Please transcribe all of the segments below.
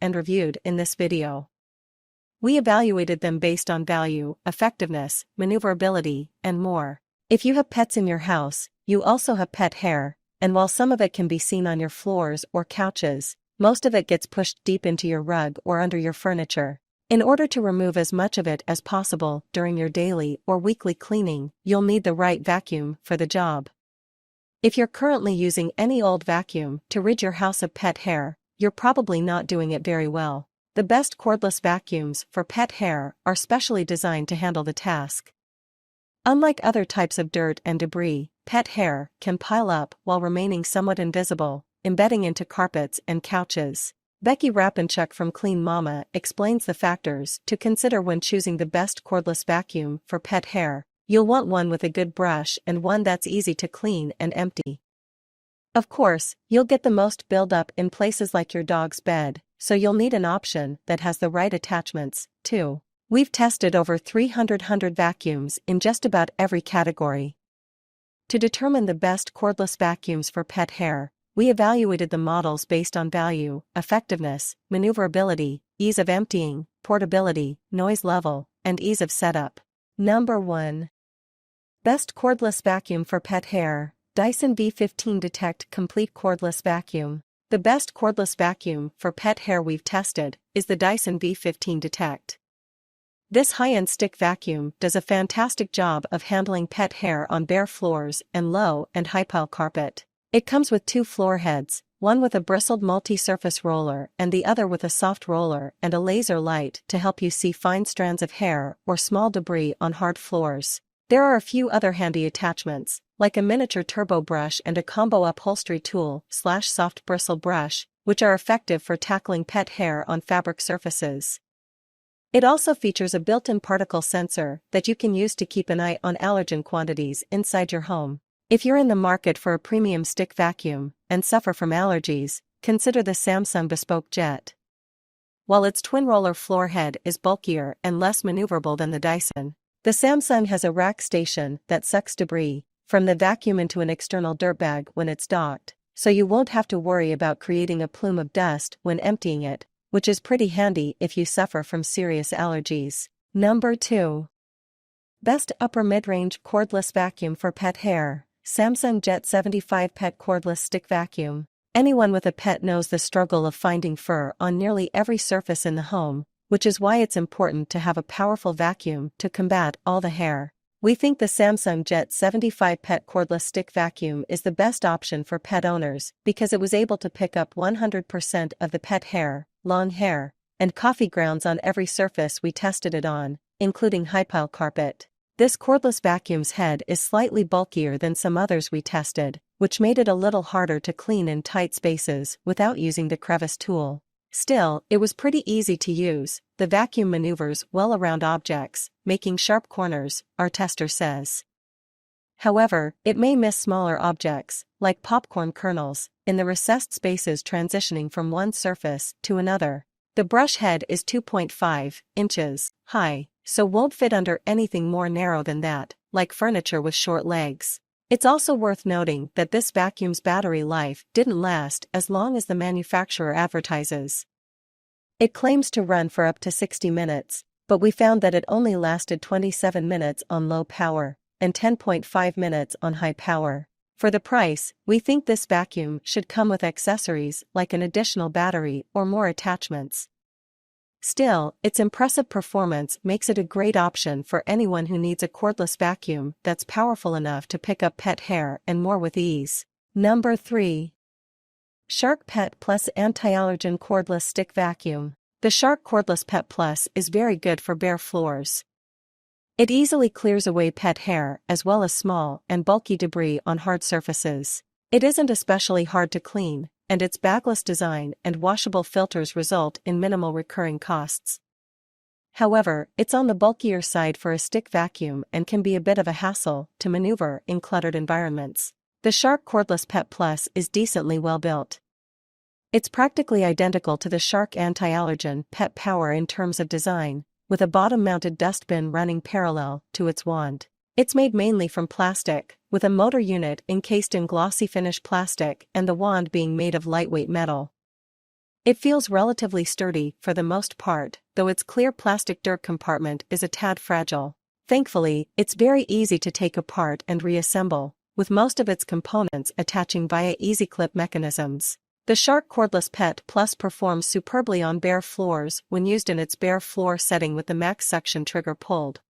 and reviewed in this video. We evaluated them based on value, effectiveness, maneuverability, and more. If you have pets in your house, you also have pet hair, and while some of it can be seen on your floors or couches, most of it gets pushed deep into your rug or under your furniture. In order to remove as much of it as possible during your daily or weekly cleaning, you'll need the right vacuum for the job. If you're currently using any old vacuum to rid your house of pet hair, you're probably not doing it very well. The best cordless vacuums for pet hair are specially designed to handle the task. Unlike other types of dirt and debris, pet hair can pile up while remaining somewhat invisible, embedding into carpets and couches. Becky Rapenchuk from Clean Mama explains the factors to consider when choosing the best cordless vacuum for pet hair. You'll want one with a good brush and one that's easy to clean and empty. Of course, you'll get the most buildup in places like your dog's bed, so you'll need an option that has the right attachments, too. We've tested over 300 vacuums in just about every category. To determine the best cordless vacuums for pet hair, we evaluated the models based on value, effectiveness, maneuverability, ease of emptying, portability, noise level, and ease of setup. Number 1. Best cordless vacuum for pet hair, Dyson V15 Detect Complete Cordless Vacuum. The best cordless vacuum for pet hair we've tested is the Dyson V15 Detect. This high-end stick vacuum does a fantastic job of handling pet hair on bare floors and low and high-pile carpet. It comes with 2 floor heads, one with a bristled multi-surface roller and the other with a soft roller and a laser light to help you see fine strands of hair or small debris on hard floors. There are a few other handy attachments, like a miniature turbo brush and a combo upholstery tool / soft bristle brush, which are effective for tackling pet hair on fabric surfaces. It also features a built-in particle sensor that you can use to keep an eye on allergen quantities inside your home. If you're in the market for a premium stick vacuum and suffer from allergies, consider the Samsung Bespoke Jet. While its twin-roller floor head is bulkier and less maneuverable than the Dyson, the Samsung has a rack station that sucks debris from the vacuum into an external dirt bag when it's docked, so you won't have to worry about creating a plume of dust when emptying it, which is pretty handy if you suffer from serious allergies. Number 2. Best upper mid-range cordless vacuum for pet hair, Samsung Jet 75 Pet Cordless Stick Vacuum. Anyone with a pet knows the struggle of finding fur on nearly every surface in the home, which is why it's important to have a powerful vacuum to combat all the hair. We think the Samsung Jet 75 Pet Cordless Stick Vacuum is the best option for pet owners because it was able to pick up 100% of the pet hair, long hair, and coffee grounds on every surface we tested it on, including high-pile carpet. This cordless vacuum's head is slightly bulkier than some others we tested, which made it a little harder to clean in tight spaces without using the crevice tool. Still, it was pretty easy to use. The vacuum maneuvers well around objects, making sharp corners, our tester says. However, it may miss smaller objects, like popcorn kernels, in the recessed spaces transitioning from one surface to another. The brush head is 2.5 inches high, so won't fit under anything more narrow than that, like furniture with short legs. It's also worth noting that this vacuum's battery life didn't last as long as the manufacturer advertises. It claims to run for up to 60 minutes, but we found that it only lasted 27 minutes on low power and 10.5 minutes on high power. For the price, we think this vacuum should come with accessories like an additional battery or more attachments. Still, its impressive performance makes it a great option for anyone who needs a cordless vacuum that's powerful enough to pick up pet hair and more with ease. Number 3. Shark Pet Plus Anti-Allergen Cordless Stick Vacuum. The Shark Cordless Pet Plus is very good for bare floors. It easily clears away pet hair as well as small and bulky debris on hard surfaces. It isn't especially hard to clean, and its bagless design and washable filters result in minimal recurring costs. However, it's on the bulkier side for a stick vacuum and can be a bit of a hassle to maneuver in cluttered environments. The Shark Cordless Pet Plus is decently well built. It's practically identical to the Shark Anti-Allergen Pet Power in terms of design, with a bottom-mounted dustbin running parallel to its wand. It's made mainly from plastic, with a motor unit encased in glossy finish plastic and the wand being made of lightweight metal. It feels relatively sturdy for the most part, though its clear plastic dirt compartment is a tad fragile. Thankfully, it's very easy to take apart and reassemble, with most of its components attaching via easy-clip mechanisms. The Shark Cordless Pet Plus performs superbly on bare floors when used in its bare floor setting with the max suction trigger pulled.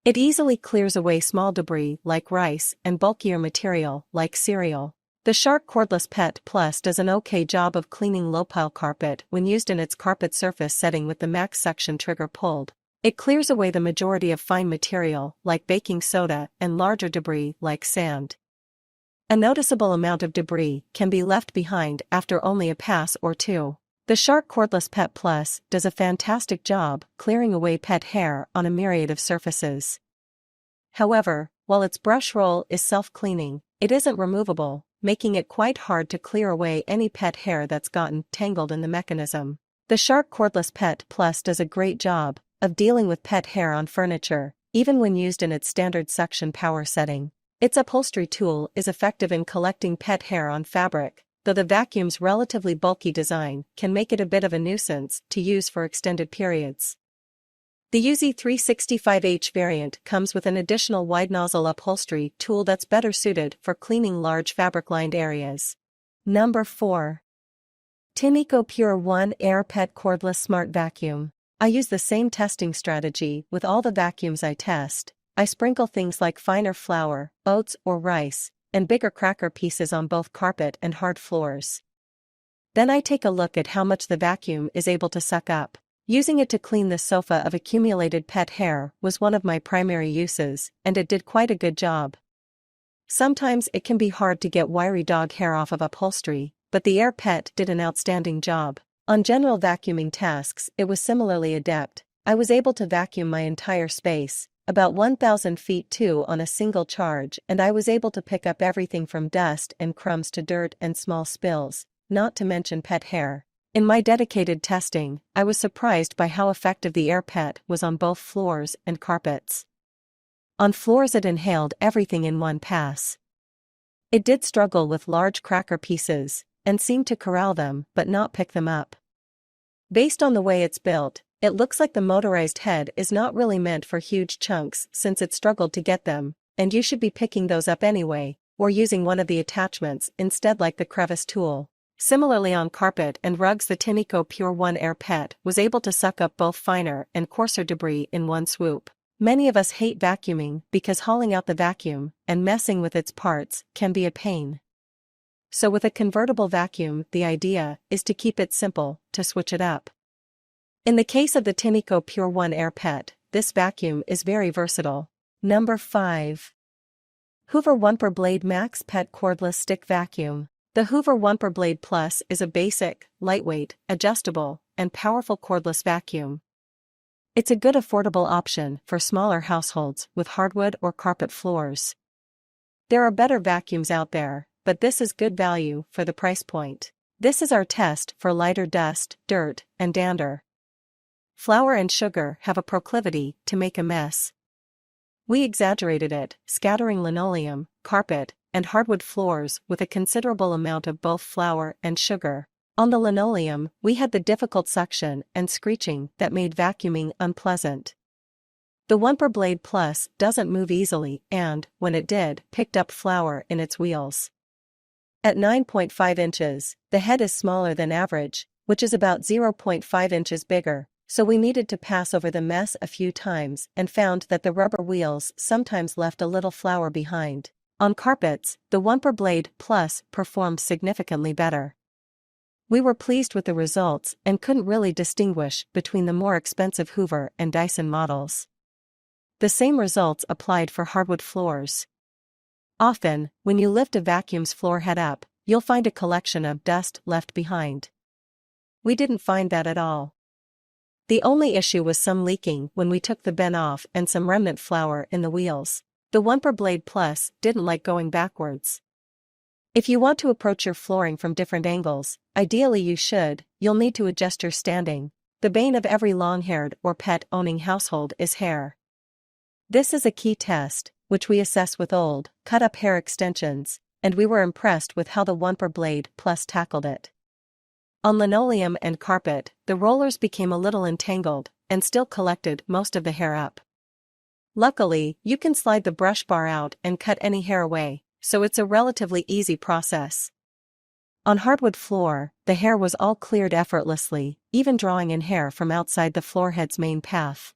It easily clears away small debris like rice and bulkier material like cereal. The Shark Cordless Pet Plus does an okay job of cleaning low-pile carpet when used in its carpet surface setting with the max suction trigger pulled. It clears away the majority of fine material like baking soda and larger debris like sand. A noticeable amount of debris can be left behind after only a pass or two. The Shark Cordless Pet Plus does a fantastic job clearing away pet hair on a myriad of surfaces. However, while its brush roll is self-cleaning, it isn't removable, making it quite hard to clear away any pet hair that's gotten tangled in the mechanism. The Shark Cordless Pet Plus does a great job of dealing with pet hair on furniture, even when used in its standard suction power setting. Its upholstery tool is effective in collecting pet hair on fabric, though the vacuum's relatively bulky design can make it a bit of a nuisance to use for extended periods. The UZ365H variant comes with an additional wide nozzle upholstery tool that's better suited for cleaning large fabric-lined areas. Number 4. Tineco Pure 1 Air Pet Cordless Smart Vacuum. I use the same testing strategy with all the vacuums I test. I sprinkle things like finer flour, oats or rice, and bigger cracker pieces on both carpet and hard floors. Then I take a look at how much the vacuum is able to suck up. Using it to clean the sofa of accumulated pet hair was one of my primary uses, and it did quite a good job. Sometimes it can be hard to get wiry dog hair off of upholstery, but the Air Pet did an outstanding job. On general vacuuming tasks, it was similarly adept. I was able to vacuum my entire space, about 1,000 feet too, on a single charge, and I was able to pick up everything from dust and crumbs to dirt and small spills, not to mention pet hair. In my dedicated testing, I was surprised by how effective the Air Pet was on both floors and carpets. On floors it inhaled everything in one pass. It did struggle with large cracker pieces, and seemed to corral them but not pick them up. Based on the way it's built, it looks like the motorized head is not really meant for huge chunks since it struggled to get them, and you should be picking those up anyway, or using one of the attachments instead like the crevice tool. Similarly on carpet and rugs, the Tineco Pure 1 Air Pet was able to suck up both finer and coarser debris in one swoop. Many of us hate vacuuming because hauling out the vacuum and messing with its parts can be a pain. So with a convertible vacuum, the idea is to keep it simple, to switch it up. In the case of the Tineco Pure 1 Air Pet, this vacuum is very versatile. Number 5. Hoover Wumper Blade Max Pet Cordless Stick Vacuum. The Hoover Wumper Blade Plus is a basic, lightweight, adjustable, and powerful cordless vacuum. It's a good affordable option for smaller households with hardwood or carpet floors. There are better vacuums out there, but this is good value for the price point. This is our test for lighter dust, dirt, and dander. Flour and sugar have a proclivity to make a mess. We exaggerated it, scattering linoleum, carpet, and hardwood floors with a considerable amount of both flour and sugar. On the linoleum, we had the difficult suction and screeching that made vacuuming unpleasant. The Wumper Blade Plus doesn't move easily and, when it did, picked up flour in its wheels. At 9.5 inches, the head is smaller than average, which is about 0.5 inches bigger. So we needed to pass over the mess a few times and found that the rubber wheels sometimes left a little flour behind. On carpets, the Wumper Blade Plus performed significantly better. We were pleased with the results and couldn't really distinguish between the more expensive Hoover and Dyson models. The same results applied for hardwood floors. Often, when you lift a vacuum's floor head up, you'll find a collection of dust left behind. We didn't find that at all. The only issue was some leaking when we took the bin off and some remnant flour in the wheels. The Wumper Blade Plus didn't like going backwards. If you want to approach your flooring from different angles, ideally you'll need to adjust your standing. The bane of every long-haired or pet-owning household is hair. This is a key test, which we assess with old, cut-up hair extensions, and we were impressed with how the Wumper Blade Plus tackled it. On linoleum and carpet, the rollers became a little entangled, and still collected most of the hair up. Luckily, you can slide the brush bar out and cut any hair away, so it's a relatively easy process. On hardwood floor, the hair was all cleared effortlessly, even drawing in hair from outside the floorhead's main path.